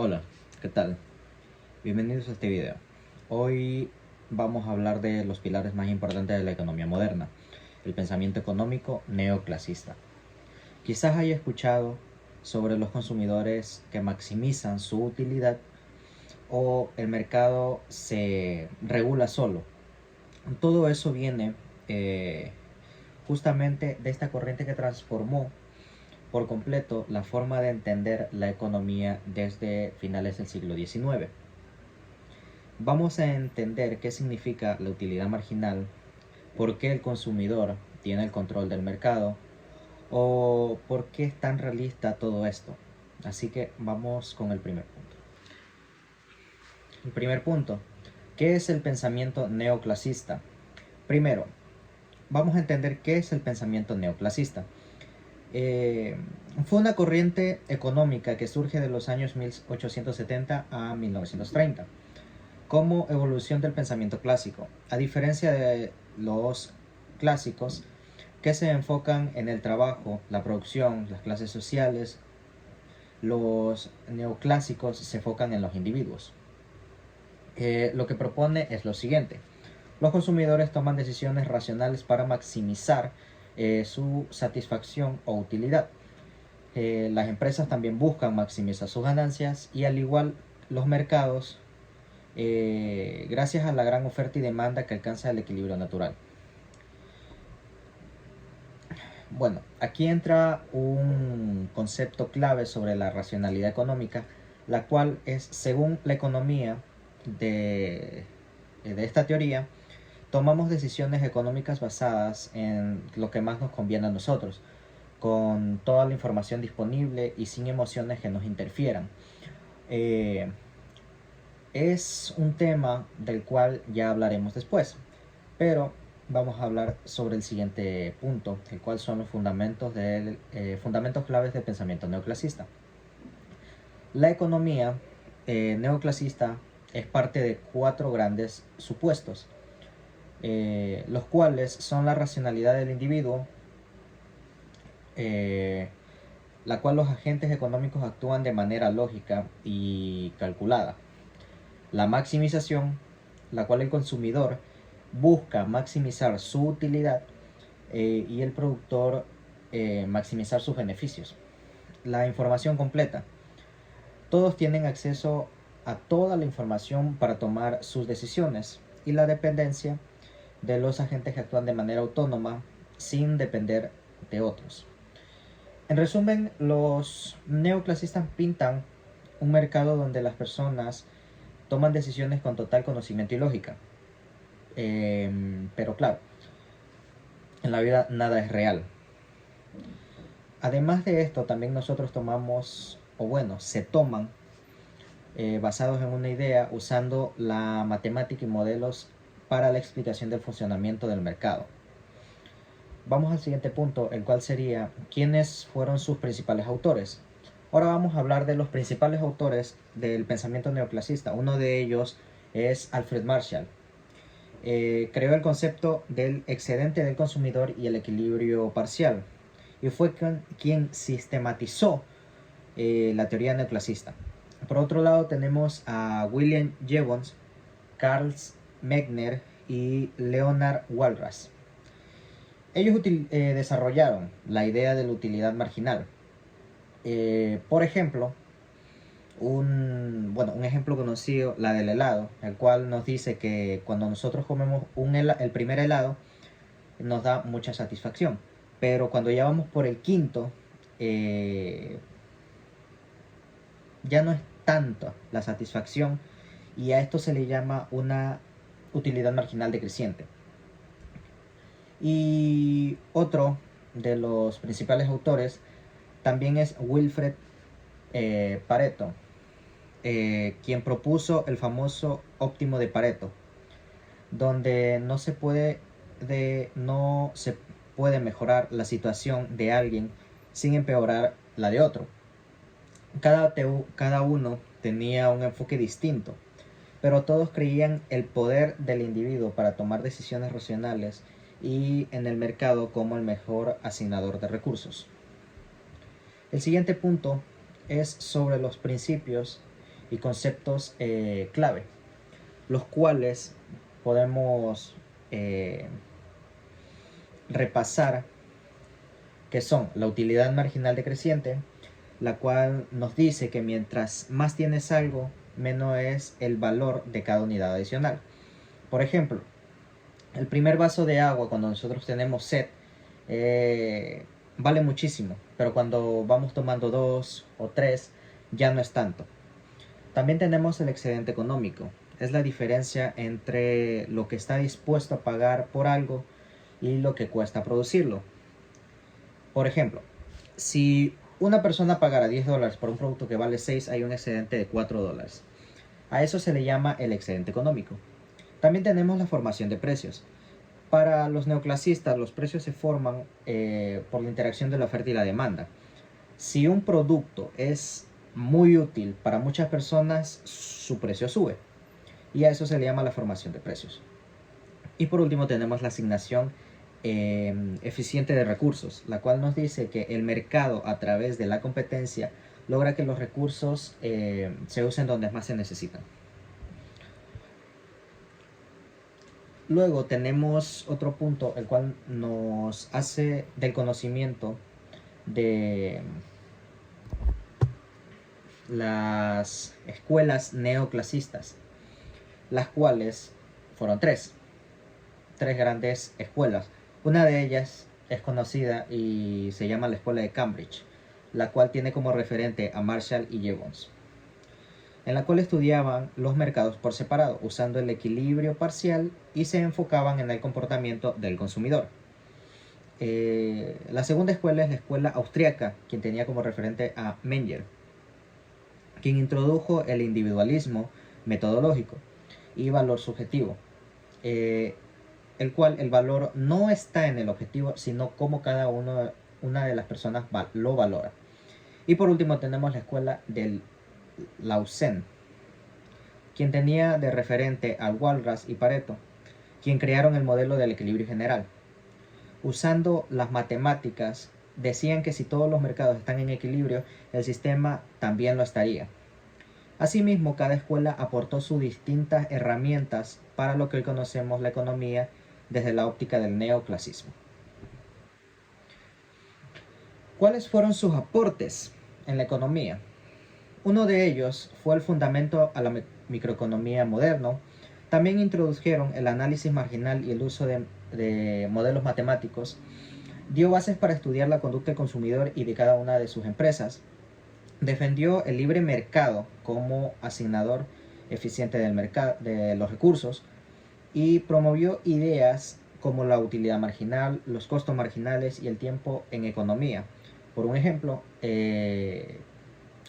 Hola, ¿qué tal? Bienvenidos a este video. Hoy vamos a hablar de los pilares más importantes de la economía moderna, el pensamiento económico neoclasista. Quizás haya escuchado sobre los consumidores que maximizan su utilidad o el mercado se regula solo. Todo eso viene justamente de esta corriente que transformó por completo la forma de entender la economía desde finales del siglo XIX. Vamos a entender qué significa la utilidad marginal, por qué el consumidor tiene el control del mercado o por qué es tan realista todo esto. Así que vamos con el primer punto. El primer punto, ¿qué es el pensamiento neoclasista? Primero, vamos a entender qué es el pensamiento neoclasista. Fue una corriente económica que surge de los años 1870 a 1930 como evolución del pensamiento clásico, a diferencia de los clásicos que se enfocan en el trabajo, la producción, las clases sociales. Los neoclásicos se enfocan en los individuos. Lo que propone es lo siguiente: los consumidores toman decisiones racionales para maximizar su satisfacción o utilidad. Las empresas también buscan maximizar sus ganancias y al igual los mercados, gracias a la gran oferta y demanda que alcanza el equilibrio natural. Bueno, aquí entra un concepto clave sobre la racionalidad económica, la cual es, según la economía de esta teoría, tomamos decisiones económicas basadas en lo que más nos conviene a nosotros, con toda la información disponible y sin emociones que nos interfieran. Es un tema del cual ya hablaremos después, pero vamos a hablar sobre el siguiente punto, el cual son los fundamentos claves del pensamiento neoclasista. La economía neoclasista es parte de 4 grandes supuestos, los cuales son la racionalidad del individuo, la cual los agentes económicos actúan de manera lógica y calculada; la maximización, la cual el consumidor busca maximizar su utilidad y el productor maximizar sus beneficios; la información completa, todos tienen acceso a toda la información para tomar sus decisiones; y la dependencia de los agentes que actúan de manera autónoma sin depender de otros. En resumen, los neoclasistas pintan un mercado donde las personas toman decisiones con total conocimiento y lógica. Pero claro, en la vida nada es real. Además de esto, también nosotros tomamos, o bueno, se toman, basados en una idea, usando la matemática y modelos para la explicación del funcionamiento del mercado. Vamos al siguiente punto, el cual sería ¿quiénes fueron sus principales autores? Ahora vamos a hablar de los principales autores del pensamiento neoclasista. Uno de ellos es Alfred Marshall. Creó el concepto del excedente del consumidor y el equilibrio parcial, y fue quien sistematizó la teoría neoclasista. Por otro lado tenemos a William Jevons, Carl Megner y Leonard Walras. Ellos desarrollaron la idea de la utilidad marginal. Por ejemplo, un ejemplo conocido, la del helado, el cual nos dice que cuando nosotros comemos el primer helado nos da mucha satisfacción, pero cuando ya vamos por el quinto, ya no es tanto la satisfacción, y a esto se le llama una utilidad marginal decreciente. Y otro de los principales autores también es Wilfred Pareto, quien propuso el famoso óptimo de Pareto, donde no se puede mejorar la situación de alguien sin empeorar la de otro. Cada uno tenía un enfoque distinto, pero todos creían el poder del individuo para tomar decisiones racionales y en el mercado como el mejor asignador de recursos. El siguiente punto es sobre los principios y conceptos clave, los cuales podemos repasar, que son la utilidad marginal decreciente, la cual nos dice que mientras más tienes algo, menos es el valor de cada unidad adicional. Por ejemplo, el primer vaso de agua cuando nosotros tenemos sed vale muchísimo, pero cuando vamos tomando 2 o 3 ya no es tanto. También tenemos el excedente económico. Es la diferencia entre lo que está dispuesto a pagar por algo y lo que cuesta producirlo. Por ejemplo, si una persona pagara $10 por un producto que vale 6, hay un excedente de $4. A eso se le llama el excedente económico. También tenemos la formación de precios. Para los neoclasistas, los precios se forman por la interacción de la oferta y la demanda. Si un producto es muy útil para muchas personas, su precio sube. Y a eso se le llama la formación de precios. Y por último tenemos la asignación eficiente de recursos, la cual nos dice que el mercado, a través de la competencia, logra que los recursos se usen donde más se necesitan. Luego tenemos otro punto, el cual nos hace del conocimiento de las escuelas neoclasistas, las cuales fueron tres grandes escuelas. Una de ellas es conocida y se llama la Escuela de Cambridge, la cual tiene como referente a Marshall y Jevons, en la cual estudiaban los mercados por separado, usando el equilibrio parcial y se enfocaban en el comportamiento del consumidor. La segunda escuela es la escuela austriaca, quien tenía como referente a Menger, quien introdujo el individualismo metodológico y valor subjetivo, el cual el valor no está en el objetivo, sino cómo cada una de las personas lo valora. Y por último tenemos la escuela del Lausanne, quien tenía de referente a Walras y Pareto, quien crearon el modelo del equilibrio general. Usando las matemáticas, decían que si todos los mercados están en equilibrio, el sistema también lo estaría. Asimismo, cada escuela aportó sus distintas herramientas para lo que hoy conocemos la economía desde la óptica del neoclasismo. ¿Cuáles fueron sus aportes en la economía? Uno de ellos fue el fundamento a la microeconomía moderno. También introdujeron el análisis marginal y el uso de modelos matemáticos. Dio bases para estudiar la conducta del consumidor y de cada una de sus empresas. Defendió el libre mercado como asignador eficiente de los recursos y promovió ideas como la utilidad marginal, los costos marginales y el tiempo en economía. Por un ejemplo,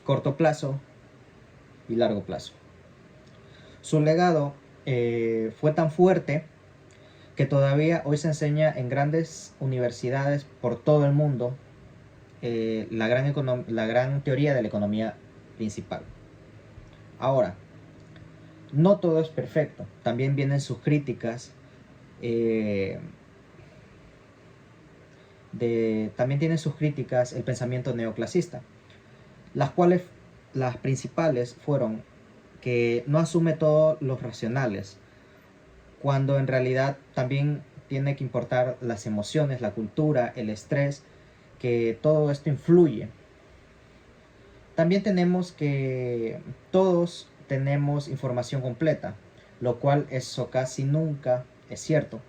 corto plazo y largo plazo. Su legado fue tan fuerte que todavía hoy se enseña en grandes universidades por todo el mundo la gran teoría de la economía principal. Ahora, no todo es perfecto. También vienen sus críticas. También tiene sus críticas el pensamiento neoclasista, las principales fueron que no asume todos los racionales, cuando en realidad también tiene que importar las emociones, la cultura, el estrés, que todo esto influye. También tenemos que todos tenemos información completa, lo cual eso casi nunca es cierto.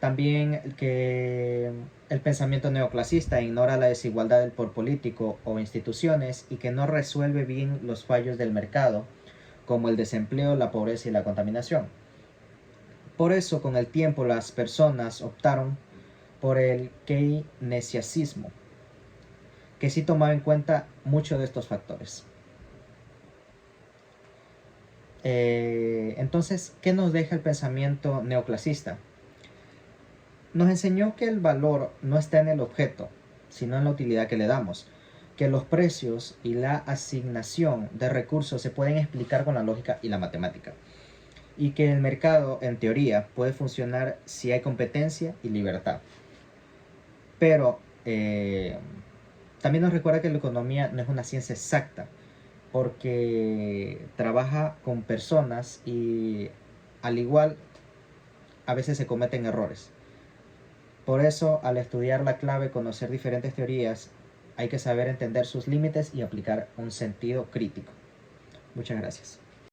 También que el pensamiento neoclasista ignora la desigualdad del poder político o instituciones y que no resuelve bien los fallos del mercado, como el desempleo, la pobreza y la contaminación. Por eso, con el tiempo, las personas optaron por el keynesianismo, que sí tomaba en cuenta muchos de estos factores. Entonces, ¿qué nos deja el pensamiento neoclasista? Nos enseñó que el valor no está en el objeto, sino en la utilidad que le damos, que los precios y la asignación de recursos se pueden explicar con la lógica y la matemática, y que el mercado, en teoría, puede funcionar si hay competencia y libertad. Pero también nos recuerda que la economía no es una ciencia exacta, porque trabaja con personas y al igual a veces se cometen errores. Por eso, al estudiar la clave, conocer diferentes teorías, hay que saber entender sus límites y aplicar un sentido crítico. Muchas gracias.